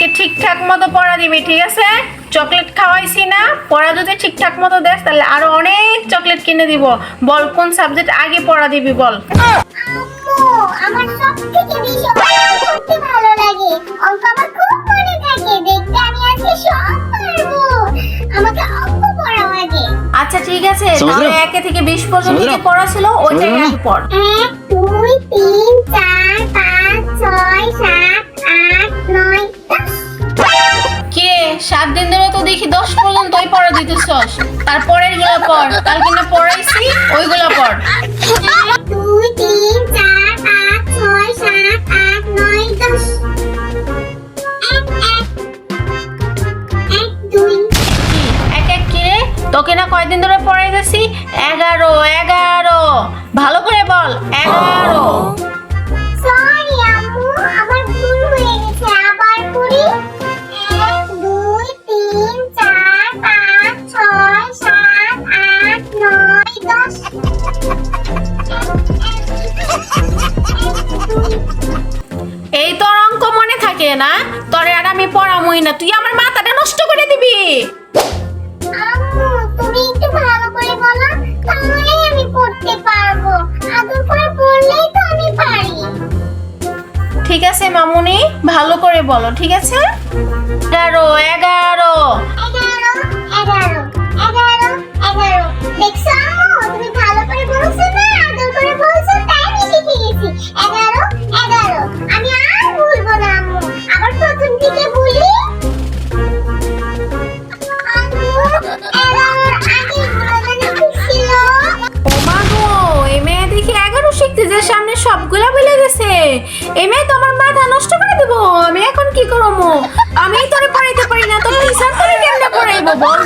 আজকে ঠিকঠাক মতো পড়া দিবি, ঠিক আছে? চকলেট খাওয়াইছি না, পড়া যদি ঠিকঠাক মতো দেস তাহলে আরো অনেক চকলেট কিনে দিব। বল কোন সাবজেক্ট আগে পড়া দিবি বল। আম্মু, আমার সবথেকে বেশি অঙ্ক করতে ভালো লাগে। অঙ্ক আমার খুব মনে থাকে। দেখতে আমি আজকে সব পারবো। আমাকে অঙ্ক পড়াও আগে। আচ্ছা ঠিক আছে, তাহলে 1 থেকে 20 পর্যন্ত যে পড়া ছিল ওইটাই আগে পড়। 1 2 3 4 5 6 7 8 9 10। কে 7 দিন ধরে তো দেখি 10 পর্যন্তই পড়া দিতেছস। তারপরের গুলো পড়, কালকে না পড়াইছি ওইগুলো পড়। 1 2 3 4 5 6 7 8 9 10। 1 2 কি এক এক কি রে? তোকে না কয়দিন ধরে পড়াইতেছি? 11 11 ভালো করে বল। 11 সরি আম্মু, আমার ভুল হয়ে গেছে। আবার পড়ি। 1 2 3 4 5 6 7 8 9 10। এই তোর অঙ্ক মনে থাকে না? তোরে আর আমি পড়ামই না, তুই আমার মাথাটা নষ্ট করে দিবি। আম্মু, তুমি একটু ভালো করে বলো, তাহলেই আমি পড়তে পারবো। আদর করে পড়লেই তো আমি পারি। ঠিক আছে মামুনি, ভালো করে বলো, ঠিক আছে? 11 11 11 11 11 11। দেখছো আম্মু, তুমি ভালো করে বলছো না, আদর করে বলছো, তাই আমি শিখে গেছি। 11 11। আমি আর ভুলবো না আম্মু। আবার প্রথম থেকে বলি। আম্মু, 11 আগে গুলো ঠিক ছিল। ও মা গো, এই মেয়ে দেখি 11 শিখতে যে সামনে সবগুলা ভুলে গেছে। এই মেয়ে তো আমার মাথা নষ্ট করে দেবো। আমি এখন কি করবো? আমি তোরে পড়াইতে পারি না, তো টিচার তোরে কেমনে পড়াইবো বল?